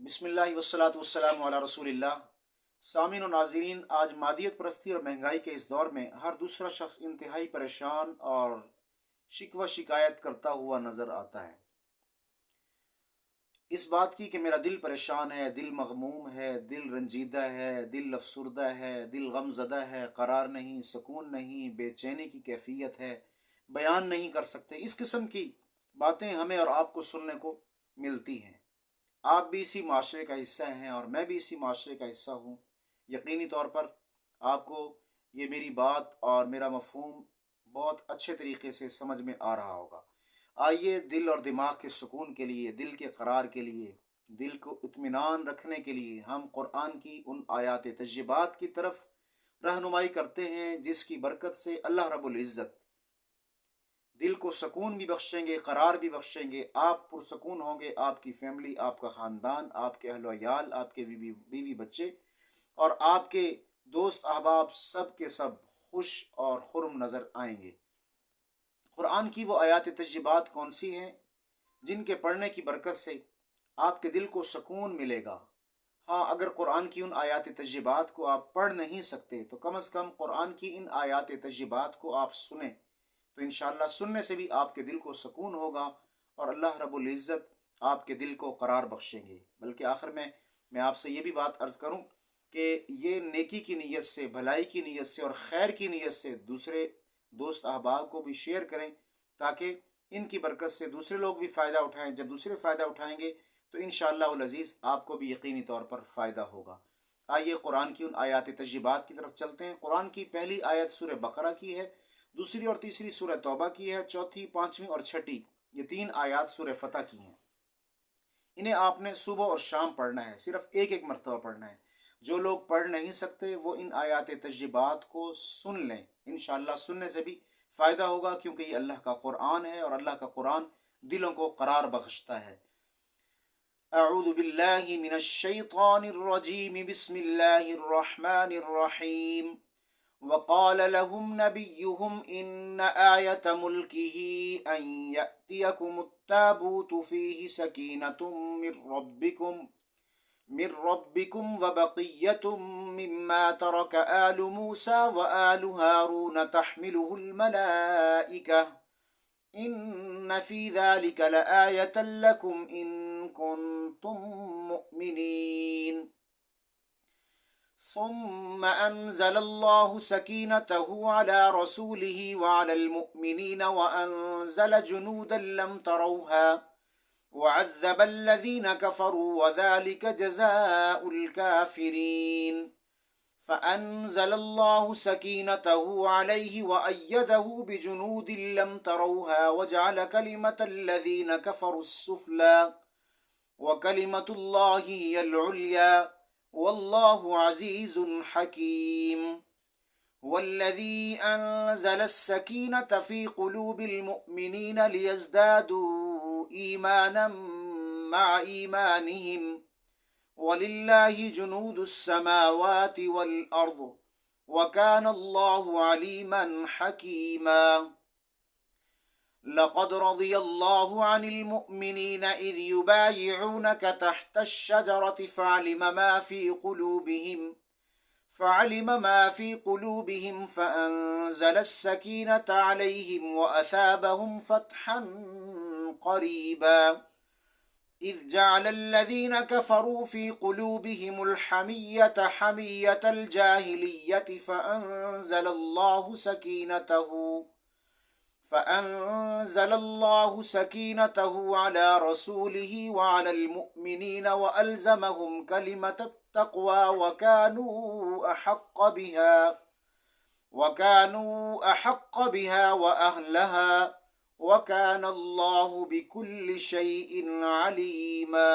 بسم اللہ والصلاۃ والسلام علی رسول اللہ۔ سامعین و ناظرین، آج مادیت پرستی اور مہنگائی کے اس دور میں ہر دوسرا شخص انتہائی پریشان اور شکوہ شکایت کرتا ہوا نظر آتا ہے، اس بات کی کہ میرا دل پریشان ہے، دل مغموم ہے، دل رنجیدہ ہے، دل افسردہ ہے، دل غم زدہ ہے، قرار نہیں، سکون نہیں، بے چینی کی کیفیت ہے، بیان نہیں کر سکتے۔ اس قسم کی باتیں ہمیں اور آپ کو سننے کو ملتی ہیں۔ آپ بھی اسی معاشرے کا حصہ ہیں اور میں بھی اسی معاشرے کا حصہ ہوں۔ یقینی طور پر آپ کو یہ میری بات اور میرا مفہوم بہت اچھے طریقے سے سمجھ میں آ رہا ہوگا۔ آئیے دل اور دماغ کے سکون کے لیے، دل کے قرار کے لیے، دل کو اطمینان رکھنے کے لیے ہم قرآن کی ان آیات تجربات کی طرف رہنمائی کرتے ہیں جس کی برکت سے اللہ رب العزت دل کو سکون بھی بخشیں گے، قرار بھی بخشیں گے، آپ پرسکون ہوں گے، آپ کی فیملی، آپ کا خاندان، آپ کے اہل و عیال، آپ کے بیوی بچے اور آپ کے دوست احباب سب کے سب خوش اور خرم نظر آئیں گے۔ قرآن کی وہ آیات تجربات کون سی ہیں جن کے پڑھنے کی برکت سے آپ کے دل کو سکون ملے گا؟ ہاں، اگر قرآن کی ان آیات تجربات کو آپ پڑھ نہیں سکتے تو کم از کم قرآن کی ان آیات تجربات کو آپ سنیں، تو انشاءاللہ سننے سے بھی آپ کے دل کو سکون ہوگا اور اللہ رب العزت آپ کے دل کو قرار بخشیں گے۔ بلکہ آخر میں آپ سے یہ بھی بات عرض کروں کہ یہ نیکی کی نیت سے، بھلائی کی نیت سے اور خیر کی نیت سے دوسرے دوست احباب کو بھی شیئر کریں، تاکہ ان کی برکت سے دوسرے لوگ بھی فائدہ اٹھائیں۔ جب دوسرے فائدہ اٹھائیں گے تو انشاءاللہ العزیز آپ کو بھی یقینی طور پر فائدہ ہوگا۔ آئیے قرآن کی ان آیات تجربات کی طرف چلتے ہیں۔ قرآن کی پہلی آیت سورہ بقرہ کی ہے، دوسری اور تیسری سورہ توبہ کی ہے، چوتھی، پانچویں اور چھٹی یہ تین آیات سورہ فتح کی ہیں۔ انہیں آپ نے صبح اور شام پڑھنا ہے، صرف ایک ایک مرتبہ پڑھنا ہے۔ جو لوگ پڑھ نہیں سکتے وہ ان آیات تجربات کو سن لیں، انشاءاللہ سننے سے بھی فائدہ ہوگا، کیونکہ یہ اللہ کا قرآن ہے اور اللہ کا قرآن دلوں کو قرار بخشتا ہے۔ اعوذ باللہ من الشیطان الرجیم، بسم اللہ الرحمن الرحیم۔ وقال لهم نبيهم إن آية ملكه أن يأتيكم التابوت فيه سكينة من ربكم وبقية مما ترك آل موسى وآل هارون تحمله الملائكة إن في ذلك لآية لكم إن كنتم مؤمنين۔ ثم أنزل الله سكينته على رسوله وعلى المؤمنين وأنزل جنودا لم تروها وعذب الذين كفروا وذلك جزاء الكافرين۔ فأنزل الله سكينته عليه وأيده بجنود لم تروها وجعل كلمة الذين كفروا السفلى وكلمة الله هي العليا والله عزيز حكيم۔ هو الذي أنزل السكينة في قلوب المؤمنين ليزدادوا إيمانا مع إيمانهم ولله جنود السماوات والأرض وكان الله عليما حكيما۔ لقد رضي الله عن المؤمنين إذ يبايعونك تحت الشجرة فعلم ما في قلوبهم فأنزل السكينة عليهم وأثابهم فتحا قريبا۔ إذ جعل الذين كفروا في قلوبهم الحمية حمية الجاهلية فأنزل الله سكينته على رسوله وعلى المؤمنين وألزمهم كلمة التقوى وكانوا أحق بها وأهلها وكان الله بكل شيء عليما۔